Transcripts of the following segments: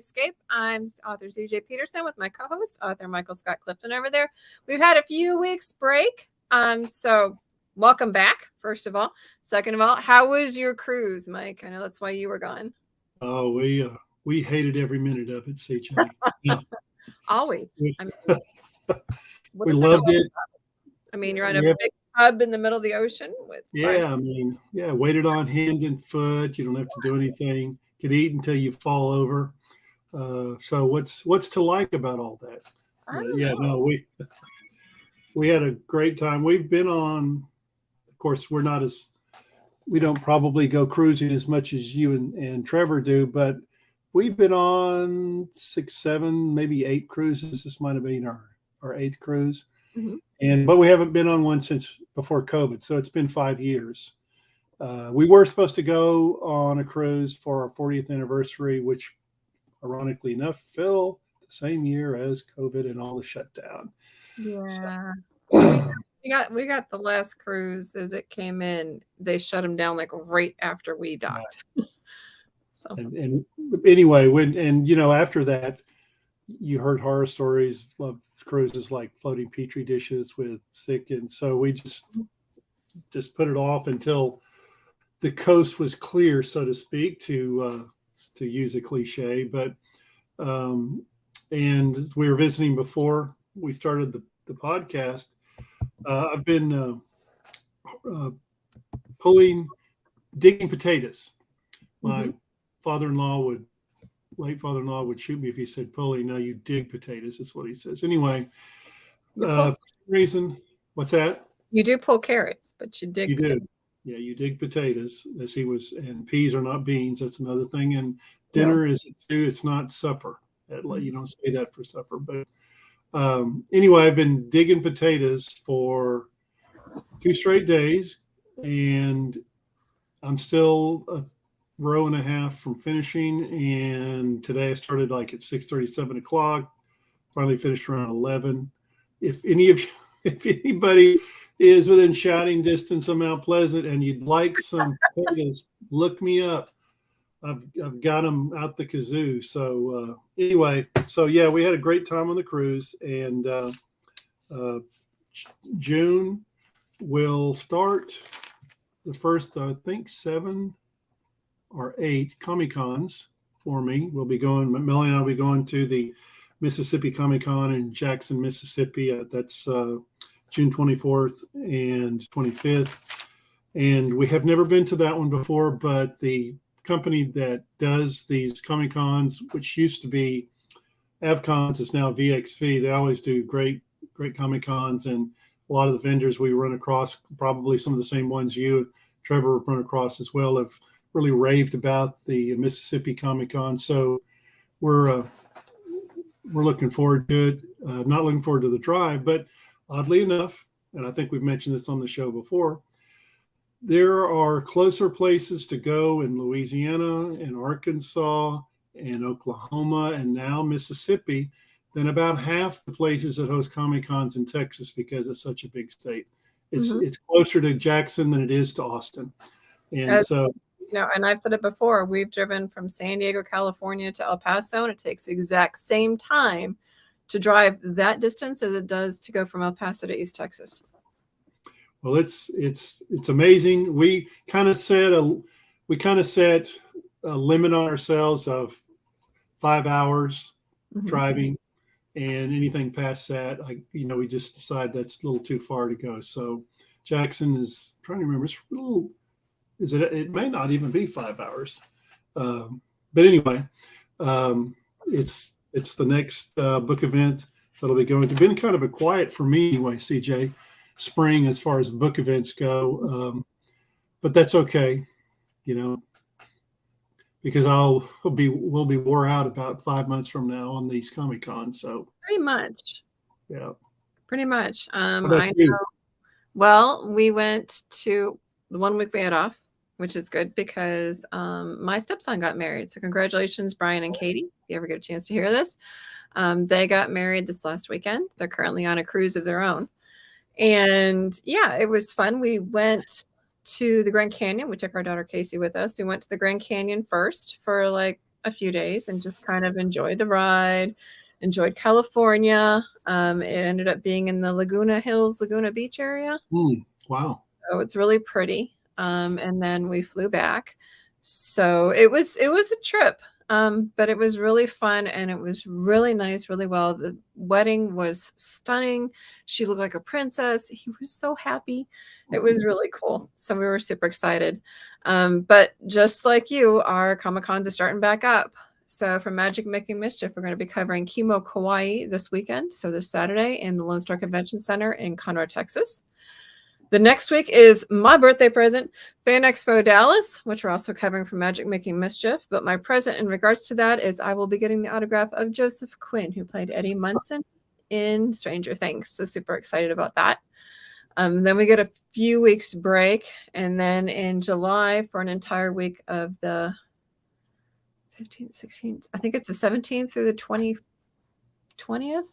Nightscape. I'm author CJ Peterson with my co-host, author Michael Scott Clifton over there. We've had a few weeks break. So welcome back, first of all. Second of all, how was your cruise, Mike? I know that's why you were gone. Oh, we hated every minute of it, CJ. Yeah. Always. I mean, we loved it. I mean, you're on a big hub in the middle of the ocean with waited on hand and foot. You don't have to do anything. Could eat until you fall over. So what's to like about all that? We had a great time. We've been on, of course, we don't probably go cruising as much as you and Trevor do, but we've been on 6, 7, maybe 8 cruises. This might have been our 8th cruise. Mm-hmm. But we haven't been on one since before COVID. So it's been 5 years. We were supposed to go on a cruise for our 40th anniversary, which ironically enough fell the same year as COVID and all the shutdown. Yeah. We got the last cruise as it came in. They shut them down like right after we docked. So and anyway, after that, you heard horror stories of cruises like floating petri dishes with sick, and so we just put it off until the coast was clear, so to speak, to use a cliche. But and we were visiting before we started the podcast. I've been digging potatoes. My late father-in-law would shoot me if he said pulling. No, you dig potatoes. That's what he says. Anyway, for some reason, what's that? You do pull carrots, but you dig. You do. Yeah, you dig potatoes, as he was, and peas are not beans. That's another thing. And dinner is too. It's not supper. You don't say that for supper. But anyway, I've been digging potatoes for 2 straight days, and I'm still a row and a half from finishing. And today I started like at 6:30, 7 o'clock. Finally finished around 11. If anybody is within shouting distance of Mount Pleasant and you'd like some potatoes, look me up. I've got them out the kazoo. So anyway, we had a great time on the cruise, and June will start the first, I think, 7 or 8 Comic-Cons for me. Melanie and I will be going to the Mississippi Comic-Con in Jackson, Mississippi. That's June 24th and 25th. And we have never been to that one before, but the company that does these Comic-Cons, which used to be AvCons, is now VXV. They always do great Comic-Cons, and a lot of the vendors we run across, probably some of the same ones you, Trevor, run across as well, have really raved about the Mississippi Comic-Con. So we're looking forward to it. Not looking forward to the drive, but oddly enough, and I think we've mentioned this on the show before, there are closer places to go in Louisiana and Arkansas and Oklahoma and now Mississippi than about half the places that host Comic-Cons in Texas, because it's such a big state. It's closer to Jackson than it is to Austin. And and I've said it before, we've driven from San Diego, California to El Paso, and it takes the exact same time to drive that distance as it does to go from El Paso to East Texas. Well, it's amazing. We kind of set a limit on ourselves of 5 hours driving, and anything past that, we just decide that's a little too far to go. So Jackson is trying to remember. It's a little. It may not even be 5 hours, but anyway, it's the next book event that'll be going to. Been kind of a quiet for me anyway, CJ, spring as far as book events go, but that's okay, because we'll be wore out about 5 months from now on these Comic-Cons. So pretty much. I know. Well, we went to the 1 week we had off, which is good because my stepson got married. So congratulations, Brian and Katie. If you ever get a chance to hear this, they got married this last weekend. They're currently on a cruise of their own. And yeah, it was fun. We went to the Grand Canyon. We took our daughter Casey with us. We went to the Grand Canyon first for like a few days and just kind of enjoyed the ride, enjoyed California. It ended up being in the Laguna Hills, Laguna Beach area. Wow. So it's really pretty. And then we flew back. So it was a trip. But it was really fun and it was really nice, really well. The wedding was stunning. She looked like a princess. He was so happy. It was really cool. So we were super excited. But just like you, our Comic-Cons are starting back up. So for Magic Making Mischief, we're going to be covering Kimo Kauai this weekend. So this Saturday in the Lone Star Convention Center in Conroe, Texas. The next week is my birthday present, Fan Expo Dallas, which we're also covering for Magic Making Mischief. But my present in regards to that is I will be getting the autograph of Joseph Quinn, who played Eddie Munson in Stranger Things. So super excited about that. Then we get a few weeks break. And then in July for an entire week of the 15th, 16th, I think it's the 17th through the 20th.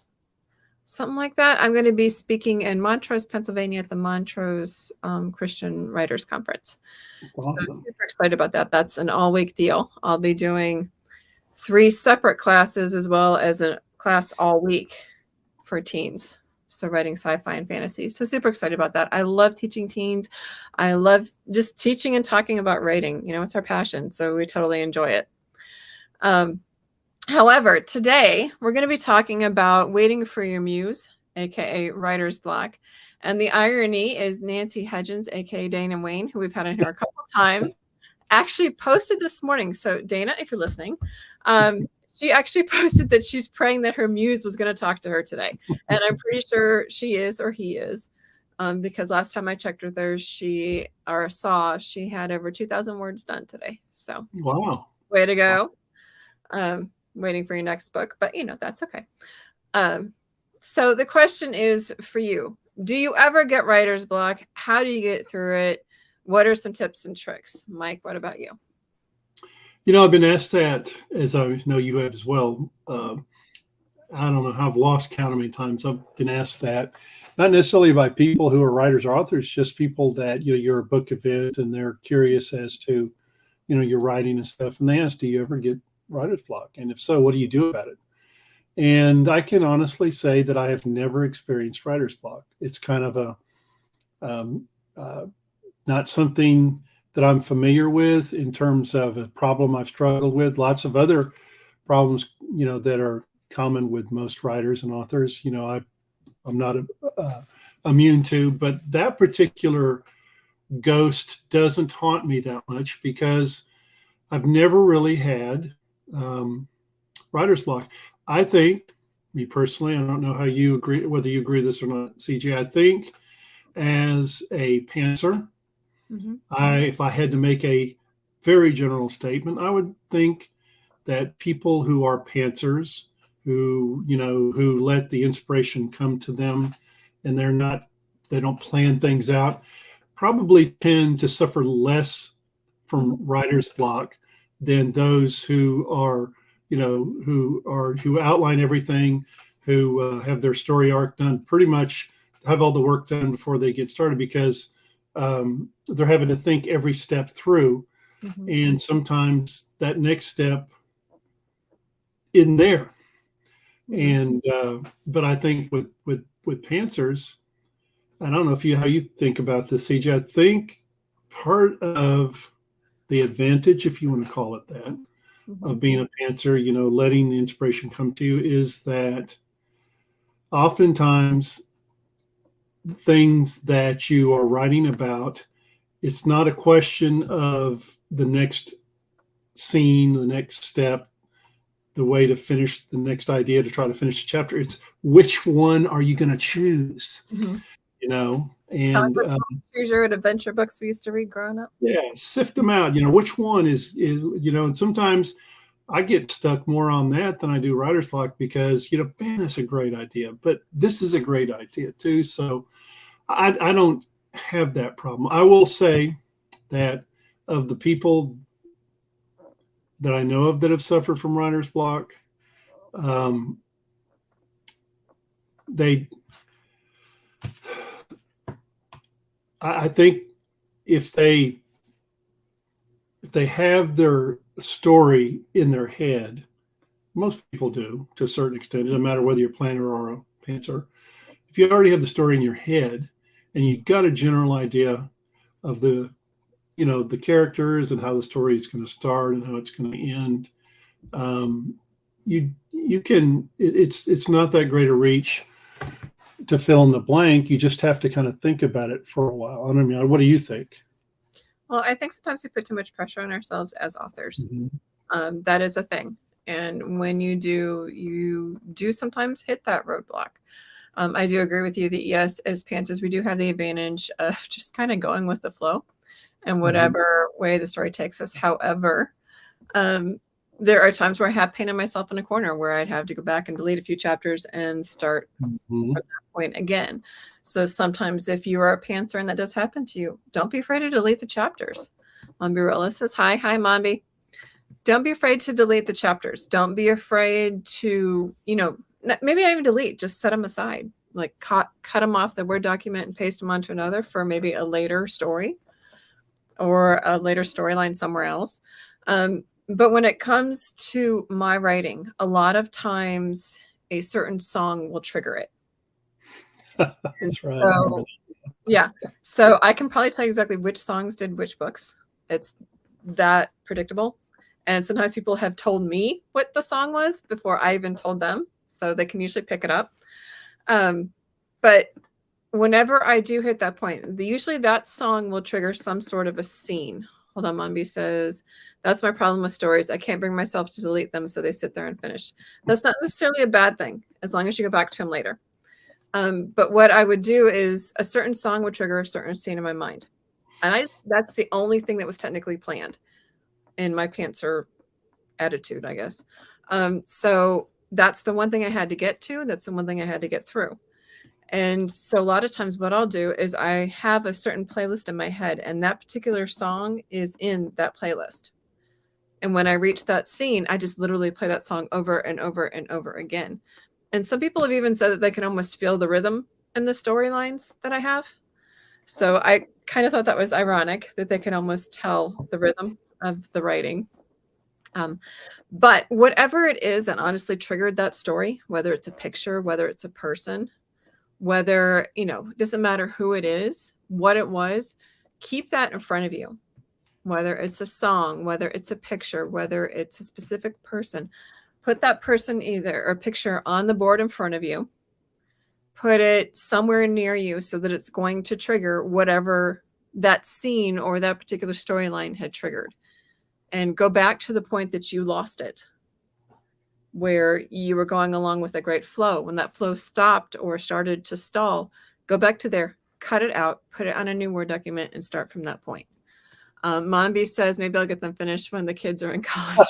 Something like that. I'm going to be speaking in Montrose, Pennsylvania at the Montrose Christian Writers Conference. Awesome. So super excited about that. That's an all-week deal. I'll be doing 3 separate classes as well as a class all week for teens. So writing sci-fi and fantasy. So super excited about that. I love teaching teens. I love just teaching and talking about writing. You know, it's our passion. So we totally enjoy it. However, today we're going to be talking about waiting for your muse, aka writer's block. And the irony is Nancy Hudgens, aka Dana Wayne, who we've had in here a couple of times, actually posted this morning. So Dana, if you're listening, she actually posted that she's praying that her muse was going to talk to her today. And I'm pretty sure she is or he is. Because last time I checked with her, she had over 2,000 words done today. So wow. Way to go. Waiting for your next book, but you know, that's okay. So the question is for you, do you ever get writer's block? How do you get through it? What are some tips and tricks? Mike, what about you? You know, I've been asked that, as I know you have as well. I don't know how I've lost count how many times I've been asked that, not necessarily by people who are writers or authors, just people that, you know, you're a book event and they're curious as to, you know, your writing and stuff. And they ask, do you ever get writer's block? And if so, what do you do about it? And I can honestly say that I have never experienced writer's block. It's kind of not something that I'm familiar with in terms of a problem I've struggled with. Lots of other problems, you know, that are common with most writers and authors, you know, I'm not immune to, but that particular ghost doesn't haunt me that much because I've never really had writer's block. I think, me personally, I don't know how you agree, whether you agree with this or not, CJ. I think as a pantser, if I had to make a very general statement, I would think that people who are pantsers, who, you know, who let the inspiration come to them and they don't plan things out, probably tend to suffer less from writer's block than those who are, you know, who outline everything, who have their story arc done, pretty much have all the work done before they get started, because they're having to think every step through. And sometimes that next step isn't there. And but I think with pantsers, I don't know how you think about this, CJ. I think part of the advantage, if you want to call it that, of being a pantser, you know, letting the inspiration come to you, is that oftentimes things that you are writing about, it's not a question of the next scene, the next step, the way to finish the next idea, to try to finish the chapter. It's which one are you going to choose, you know? And choose your adventure books we used to read growing up. Yeah, sift them out. You know, which one is, you know, and sometimes I get stuck more on that than I do writer's block because, you know, man, that's a great idea, but this is a great idea too. So I don't have that problem. I will say that of the people that I know of that have suffered from writer's block, I think if they if they have their story in their head, most people do to a certain extent. It doesn't matter whether you're a planner or a pantser. If you already have the story in your head and you've got a general idea of the the characters and how the story is going to start and how it's going to end, you can it's not that great a reach to fill in the blank. You just have to kind of think about it for a while. I mean, what do you think? Well, I think sometimes we put too much pressure on ourselves as authors. Mm-hmm. That is a thing. And when you do sometimes hit that roadblock. I do agree with you that yes, as pantsers, we do have the advantage of just kind of going with the flow and whatever way the story takes us. However, there are times where I have painted myself in a corner where I'd have to go back and delete a few chapters and start from that point again. So sometimes if you are a pantser and that does happen to you, don't be afraid to delete the chapters. Mombirilla says, hi, Mombi. Don't be afraid to delete the chapters. Don't be afraid to, maybe not even delete, just set them aside. Like cut them off the Word document and paste them onto another for maybe a later story or a later storyline somewhere else. But when it comes to my writing, a lot of times a certain song will trigger it. That's right. So, yeah. So I can probably tell you exactly which songs did which books. It's that predictable. And sometimes people have told me what the song was before I even told them. So they can usually pick it up. But whenever I do hit that point, usually that song will trigger some sort of a scene. Hold on, Mombi says, that's my problem with stories. I can't bring myself to delete them, so they sit there and finish. That's not necessarily a bad thing, as long as you go back to them later. But what I would do is a certain song would trigger a certain scene in my mind. And that's the only thing that was technically planned in my pantser attitude, I guess. So that's the one thing I had to get to. That's the one thing I had to get through. And so a lot of times what I'll do is I have a certain playlist in my head, and that particular song is in that playlist. And when I reach that scene, I just literally play that song over and over and over again. And some people have even said that they can almost feel the rhythm in the storylines that I have. So I kind of thought that was ironic that they can almost tell the rhythm of the writing. But whatever it is that honestly triggered that story, whether it's a picture, whether it's a person, whether, it doesn't matter who it is, what it was, keep that in front of you. Whether it's a song, whether it's a picture, whether it's a specific person, put that person either or picture on the board in front of you, put it somewhere near you so that it's going to trigger whatever that scene or that particular storyline had triggered. And go back to the point that you lost it, where you were going along with a great flow. When that flow stopped or started to stall, go back to there, cut it out, put it on a new Word document, and start from that point. Mombi says, maybe I'll get them finished when the kids are in college.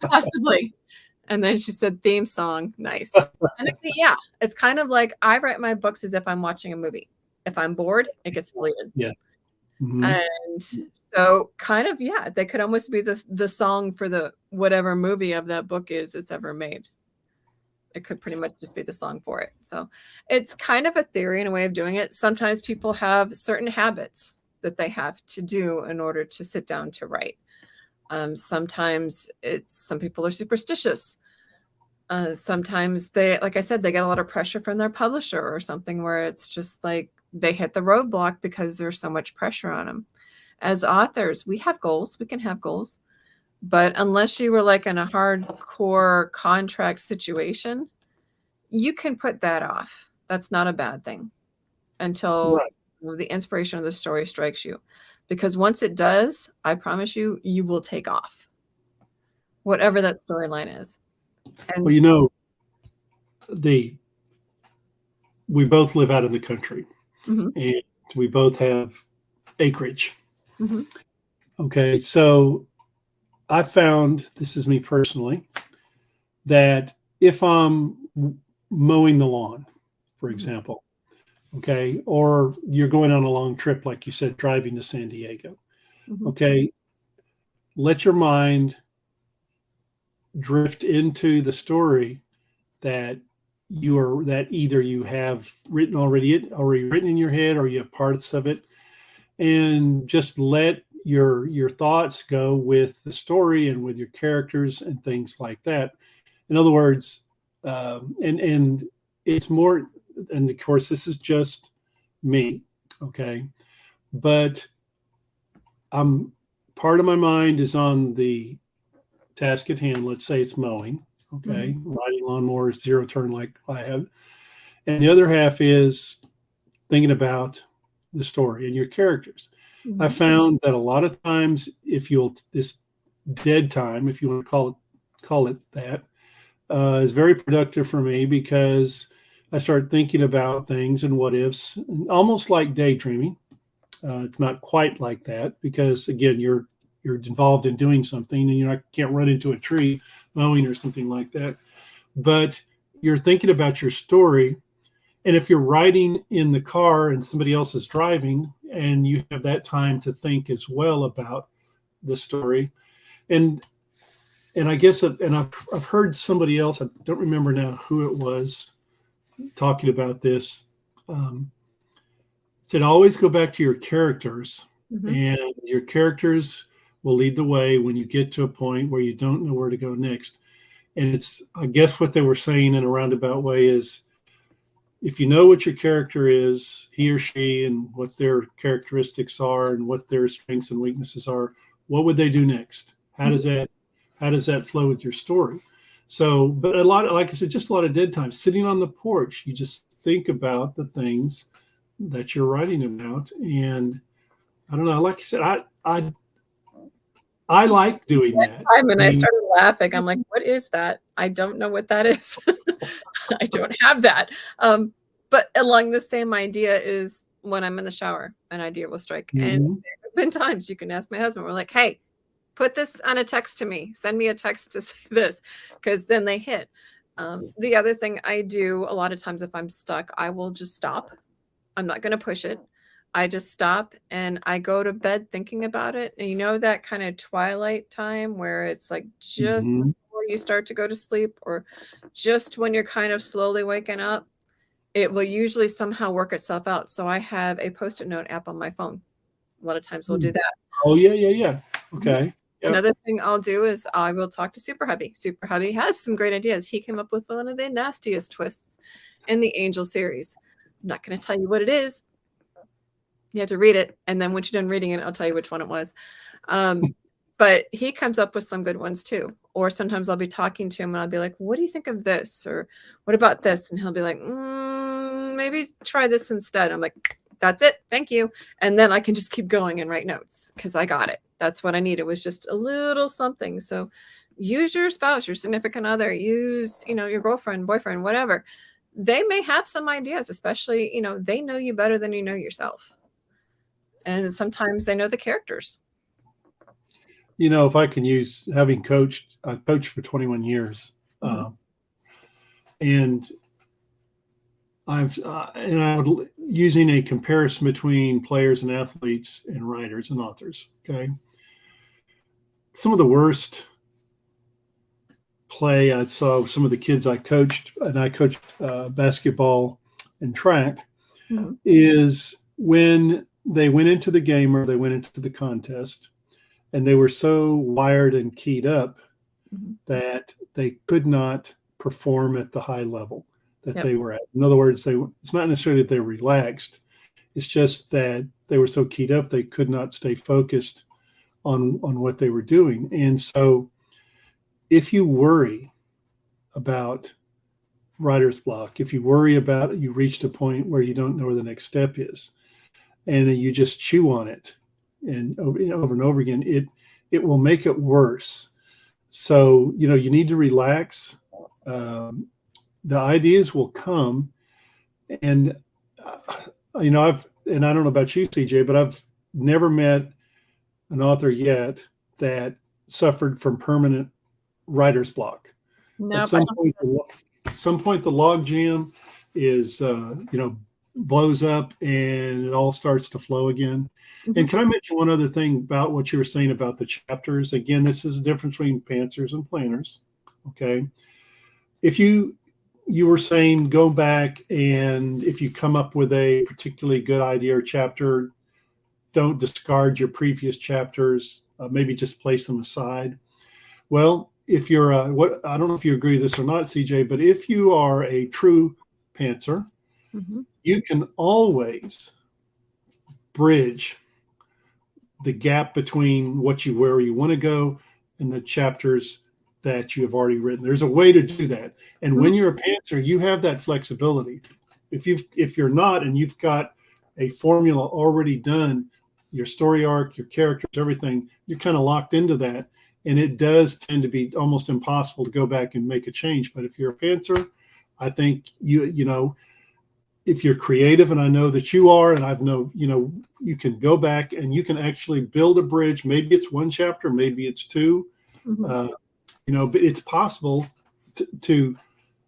Possibly. And then she said, theme song. Nice. And yeah, it's kind of like I write my books as if I'm watching a movie. If I'm bored, it gets deleted. Yeah. And so kind of, yeah, they could almost be the song for the whatever movie of that book is it's ever made. It could pretty much just be the song for it. So it's kind of a theory and a way of doing it. Sometimes people have certain habits that they have to do in order to sit down to write. Sometimes some people are superstitious. Sometimes like I said, they get a lot of pressure from their publisher or something where it's just like they hit the roadblock because there's so much pressure on them. As authors, we have goals. We can have goals. But unless you were like in a hardcore contract situation, you can put that off. That's not a bad thing until the inspiration of the story strikes you. Because once it does, I promise you, you will take off. Whatever that storyline is. And well, we both live out in the country, and we both have acreage. Okay, so I found, this is me personally, that if I'm mowing the lawn, for example, okay, or you're going on a long trip, like you said, driving to San Diego, okay, let your mind drift into the story that either you have written already written in your head, or you have parts of it, and just let your thoughts go with the story and with your characters and things like that. In other words, and it's more, and of course this is just me, okay, but I'm part of my mind is on the task at hand. Let's say it's mowing, okay, riding lawnmowers, zero turn like I have, and the other half is thinking about the story and your characters. I found that a lot of times, if you'll this dead time, if you want to call it that, is very productive for me because I start thinking about things and what ifs, almost like daydreaming. It's not quite like that because again, you're involved in doing something and you can't run into a tree mowing or something like that. But you're thinking about your story. And if you're riding in the car and somebody else is driving and you have that time to think as well about the story, and I guess and I've heard somebody else, I don't remember now who it was, talking about this. Said always go back to your characters, and your characters will lead the way when you get to a point where you don't know where to go next. And it's, I guess what they were saying in a roundabout way is, if you know what your character is, he or she, and what their characteristics are and what their strengths and weaknesses are, what would they do next? How does that flow with your story? So, but a lot, like I said, just a lot of dead time sitting on the porch. You just think about the things that you're writing about. And I don't know, like I said, I like doing that. I started laughing. I'm like, what is that? I don't know what that is. I don't have that. But along the same idea is when I'm in the shower, an idea will strike. And there have been times you can ask my husband, we're like, hey, put this on a text to me. Send me a text to say this, because then they hit. The other thing I do a lot of times if I'm stuck, I will just stop. I'm not going to push it. I just stop and I go to bed thinking about it. And you know that kind of twilight time where it's like just before you start to go to sleep or just when you're kind of slowly waking up, it will usually somehow work itself out. So I have a Post-it note app on my phone. A lot of times we'll do that. Oh, yeah. Okay. Yep. Another thing I'll do is I will talk to Super Hubby. Super Hubby has some great ideas. He came up with one of the nastiest twists in the Angel series. I'm not going to tell you what it is. You have to read it. And then once you're done reading it, I'll tell you which one it was. But he comes up with some good ones too. Or sometimes I'll be talking to him and I'll be like, what do you think of this? Or what about this? And he'll be like, maybe try this instead. I'm like, that's it. Thank you. And then I can just keep going and write notes because I got it. That's what I needed, was just a little something. So use your spouse, your significant other, use, your girlfriend, boyfriend, whatever. They may have some ideas, especially, they know you better than you know yourself. And sometimes they know the characters. If I can use, having coached, I coached for 21 years. And using a comparison between players and athletes and writers and authors. Okay. Some of the worst play I saw, some of the kids I coached, and I coached basketball and track, is when they went into the game or they went into the contest and they were so wired and keyed up that they could not perform at the high level that they were at. In other words, it's not necessarily that they relaxed. It's just that they were so keyed up, they could not stay focused on what they were doing. And so if you worry about writer's block, if you worry about you reached a point where you don't know where the next step is, and you just chew on it and over and over again, it will make it worse. So, you need to relax. The ideas will come. And, I don't know about you, CJ, but I've never met an author yet that suffered from permanent writer's block. No, at some point, the log jam is, blows up and it all starts to flow again. And can I mention one other thing about what you were saying about the chapters? Again, this is the difference between pantsers and planners. Okay. If you were saying go back, and if you come up with a particularly good idea or chapter, don't discard your previous chapters. Maybe just place them aside. Well, if you're what I don't know if you agree with this or not, CJ, but if you are a true pantser, Mhm. you can always bridge the gap between where you want to go and the chapters that you have already written. There's a way to do that. And Mhm. when you're a pantser, you have that flexibility. If you're not and you've got a formula already done, your story arc, your characters, everything, you're kind of locked into that. And it does tend to be almost impossible to go back and make a change. But if you're a pantser, I think you know, if you're creative, and I know that you are, and I've know, you know, you can go back and you can actually build a bridge. Maybe it's one chapter, maybe it's two, Mhm. uh, you know, but it's possible to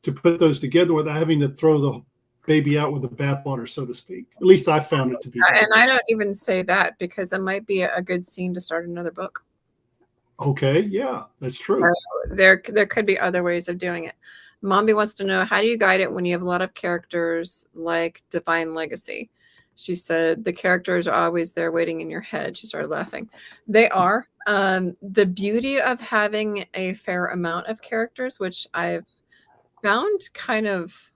put those together without having to throw the baby out with the bathwater, so to speak. At least I found it to be that And way. I don't even say that because it might be a good scene to start another book. Okay, yeah, that's true. There could be other ways of doing it. Mombi wants to know, how do you guide it when you have a lot of characters like Divine Legacy? She said the characters are always there waiting in your head. She started laughing. They are. The beauty of having a fair amount of characters, which I've found kind of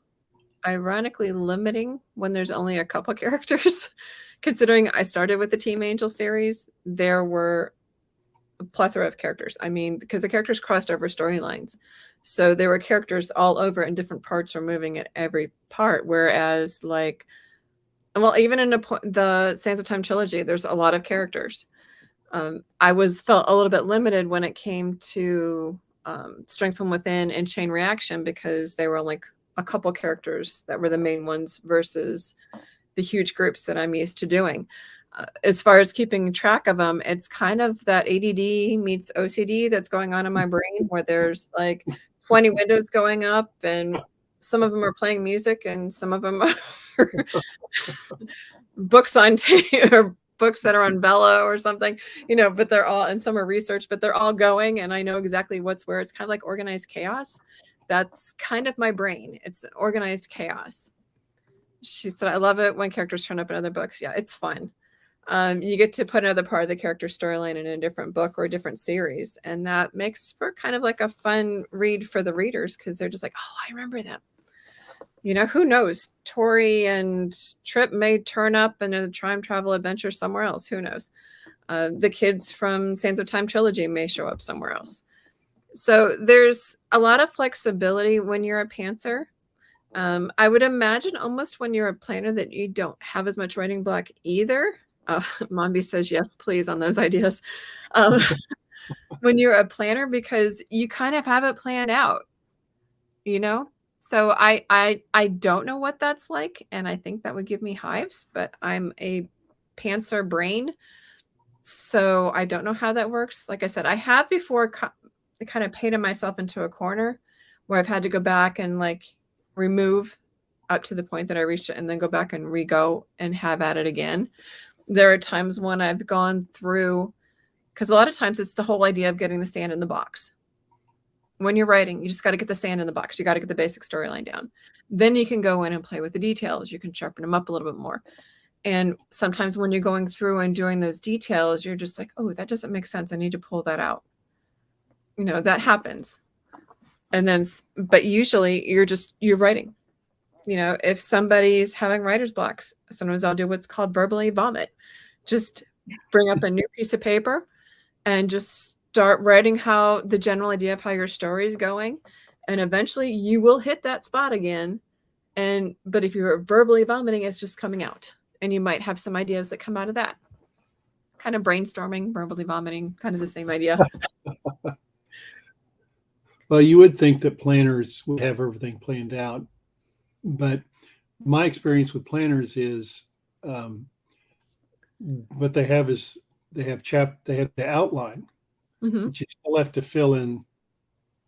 ironically limiting when there's only a couple characters. Considering I started with the Team Angel series, there were a plethora of characters. I mean, because the characters crossed over storylines. So there were characters all over and different parts were moving at every part. Whereas, like, well, even in the Sands of Time trilogy, there's a lot of characters. I felt a little bit limited when it came to Strength from Within and Chain Reaction because they were like a couple characters that were the main ones versus the huge groups that I'm used to doing. As far as keeping track of them, it's kind of that ADD meets OCD that's going on in my brain where there's like 20 windows going up and some of them are playing music and some of them are books on tape or books that are on Bella or something, you know, but they're all, and some are research, but they're all going and I know exactly what's where. It's kind of like organized chaos. That's kind of my brain. It's organized chaos. She said, I love it when characters turn up in other books. Yeah, it's fun. You get to put another part of the character storyline in a different book or a different series. And that makes for kind of like a fun read for the readers because they're just like, oh, I remember them. You know, who knows? Tori and Trip may turn up in a time travel adventure somewhere else. Who knows? The kids from Sands of Time trilogy may show up somewhere else. So there's a lot of flexibility when you're a pantser. I would imagine almost when you're a planner that you don't have as much writing block either. Mombi says yes, please, on those ideas. Um, when you're a planner, because you kind of have it planned out, you know? So I don't know what that's like, and I think that would give me hives, but I'm a pantser brain, so I don't know how that works. Like I said, I have before kind of painted myself into a corner where I've had to go back and like remove up to the point that I reached it and then go back and re-go and have at it again. There are times when I've gone through, because a lot of times it's the whole idea of getting the sand in the box. When you're writing, you just got to get the sand in the box. You got to get the basic storyline down. Then you can go in and play with the details. You can sharpen them up a little bit more. And sometimes when you're going through and doing those details, you're just like, oh, that doesn't make sense. I need to pull that out. You know, that happens. And then, but usually you're writing. You know, if somebody's having writer's blocks, sometimes I'll do what's called verbally vomit. Just bring up a new piece of paper and just start writing how the general idea of how your story is going. And eventually you will hit that spot again. But if you're verbally vomiting, it's just coming out. And you might have some ideas that come out of that. Kind of brainstorming, verbally vomiting, kind of the same idea. Well, you would think that planners would have everything planned out, but my experience with planners is what they have is they have the outline, Mm-hmm. but you still have to fill in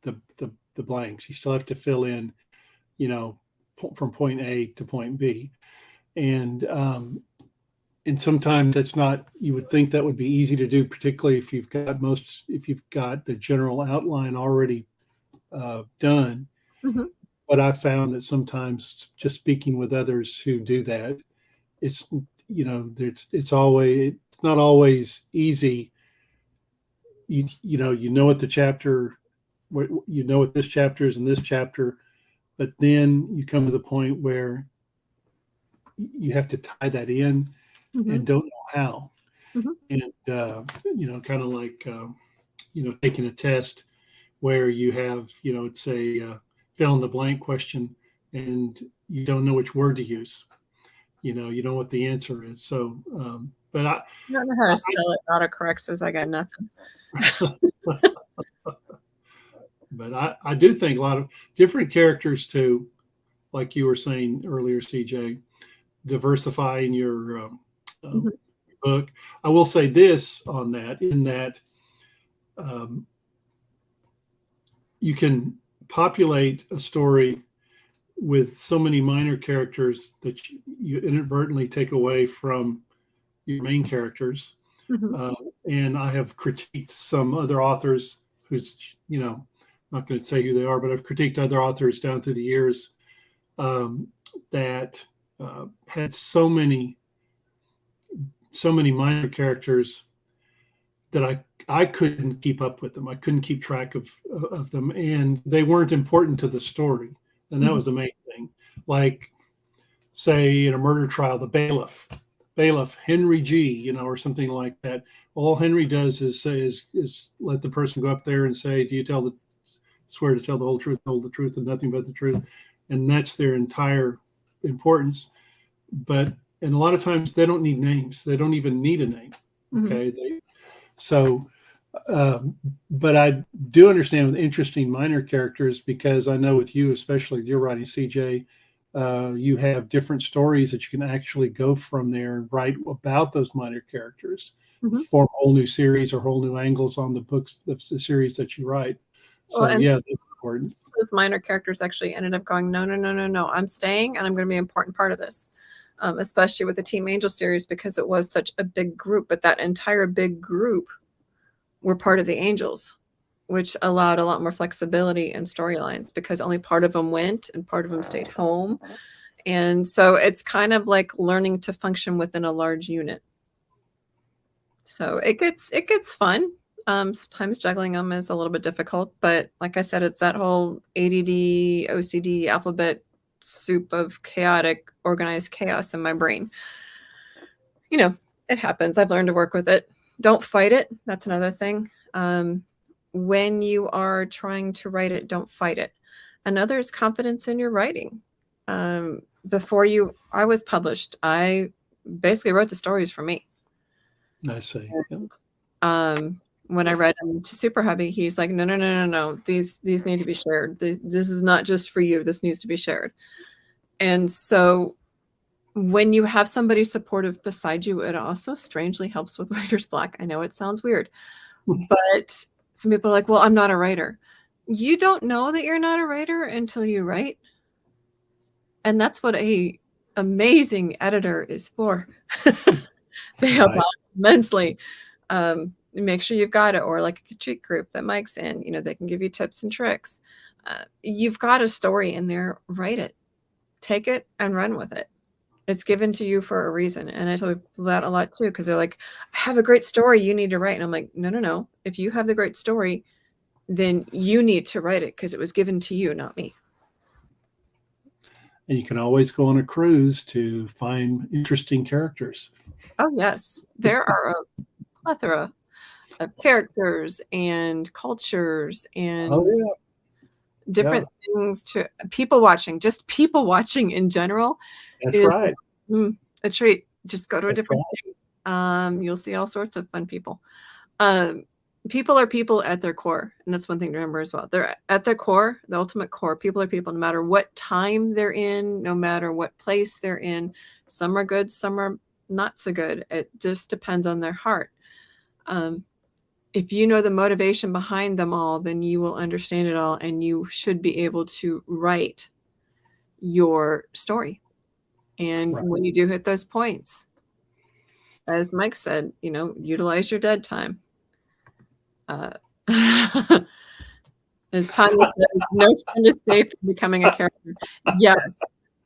the blanks. You still have to fill in, you know, from point A to point B, and sometimes that's not. You would think that would be easy to do, particularly if you've got the general outline already done. Mm-hmm. But I found that sometimes just speaking with others who do that, it's it's not always easy. You know what the chapter, you know what this chapter is in this chapter, but then you come to the point where you have to tie that in and don't know how. And kind of like taking a test where you have it's a fill in the blank question and you don't know which word to use. You know what the answer is. So, but I don't know how to spell it. Autocorrect says I got nothing. But I do think a lot of different characters too, like you were saying earlier, CJ, diversifying your book. I will say this on that, in that you can populate a story with so many minor characters that you inadvertently take away from your main characters. And I have critiqued some other authors who's, not going to say who they are, but I've critiqued other authors down through the years that had so many minor characters that I couldn't keep up with them. I couldn't keep track of them, and they weren't important to the story. And that was the main thing. Like, say, in a murder trial, the bailiff, Henry G, or something like that. All Henry does is let the person go up there and say, "Do you swear to tell the whole truth, the truth, and nothing but the truth?" And that's their entire importance. And a lot of times they don't need names. They don't even need a name. Okay. But I do understand with interesting minor characters, because I know with you, especially with your writing, CJ, you have different stories that you can actually go from there and write about those minor characters, form whole new series or whole new angles on the books, the series that you write. So that's important. Those minor characters actually ended up going, no, I'm staying and I'm going to be an important part of this. Especially with the Team Angel series, because it was such a big group, but that entire big group were part of the Angels, which allowed a lot more flexibility in storylines, because only part of them went and part of them stayed home. And so it's kind of like learning to function within a large unit. So it gets fun. Sometimes juggling them is a little bit difficult, but like I said, it's that whole ADD, OCD, alphabet soup of chaotic, organized chaos in my brain. It happens. I've learned to work with it. Don't fight it. That's another thing. When you are trying to write it, don't fight it. Another is confidence in your writing. Before I was published, I basically wrote the stories for me. I see. When I read them to Super Hubby, he's like, no. These need to be shared. This is not just for you. This needs to be shared. And so when you have somebody supportive beside you, it also strangely helps with writer's block. I know it sounds weird, but some people are like, well, I'm not a writer. You don't know that you're not a writer until you write. And that's what a amazing editor is for. They help out immensely. Make sure you've got it, or like a critique group that Mike's in, they can give you tips and tricks. You've got a story in there, write it, take it and run with it. It's given to you for a reason. And I tell people that a lot too, because they're like, I have a great story you need to write. And I'm like, no. If you have the great story, then you need to write it, because it was given to you, not me. And you can always go on a cruise to find interesting characters. Oh, yes. There are a plethora of characters and cultures and different things to people watching. Just people watching in general. That's right. A treat. Just go to a different state. You'll see all sorts of fun people. People are people at their core. And that's one thing to remember as well. They're at their core, the ultimate core. People are people no matter what time they're in, no matter what place they're in. Some are good, some are not so good. It just depends on their heart. If you know the motivation behind them all, then you will understand it all, and you should be able to write your story. And when you do hit those points, as Mike said, utilize your dead time. As Tanya says, no friend is safe from becoming a character. Yes,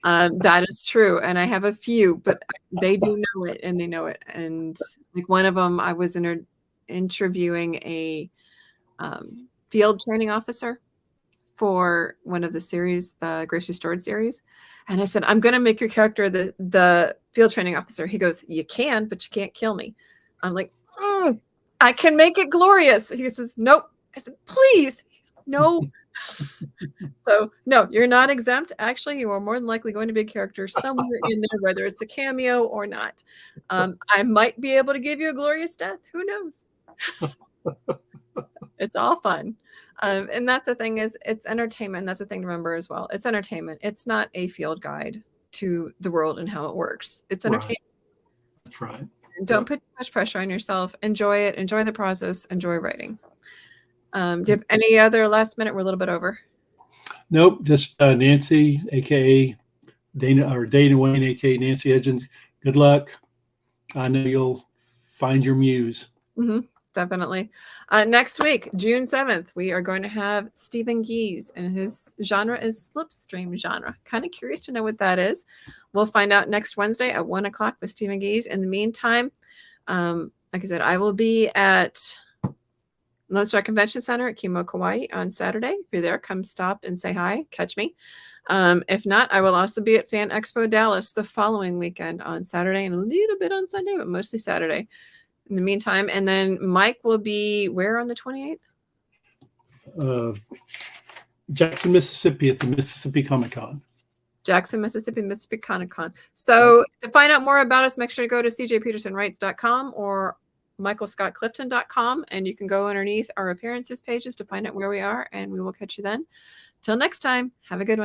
That is true, and I have a few, but they do know it, and they know it. And like one of them, I was interviewing a field training officer for one of the series, the Grace Restored series, and I said, "I'm going to make your character the field training officer." He goes, "You can, but you can't kill me." I'm like, "I can make it glorious." He says, "Nope." I said, "Please." He's, "No." So no, you're not exempt. Actually, you are more than likely going to be a character somewhere in there, whether it's a cameo or not. I might be able to give you a glorious death. Who knows? It's all fun. And that's the thing, is it's entertainment. That's the thing to remember as well. It's entertainment. It's not a field guide to the world and how it works. It's entertainment. Right. That's right. And don't put too much pressure on yourself. Enjoy it. Enjoy the process. Enjoy writing. Do you have any other last minute? We're a little bit over. Nope, just Nancy, aka Dana Wayne, aka Nancy Hudgens. Good luck. I know you'll find your muse. Definitely. Next week, June 7th, we are going to have Stephen Gies, and his genre is slipstream genre. Kind of curious to know what that is. We'll find out next Wednesday at 1 o'clock with Stephen Gies. In the meantime, like I said, I will be at Lone Star Convention Center at Kimo, Kauai on Saturday. If you're there, come stop and say hi, catch me. If not, I will also be at Fan Expo Dallas the following weekend on Saturday and a little bit on Sunday, but mostly Saturday. In the meantime, and then Mike will be where on the 28th? Jackson, Mississippi at the Mississippi Comic Con. Jackson, Mississippi Comic Con. So to find out more about us, make sure to go to cjpetersonwrites.com or michaelscottclifton.com, and you can go underneath our appearances pages to find out where we are, and we will catch you then. Till next time, have a good one.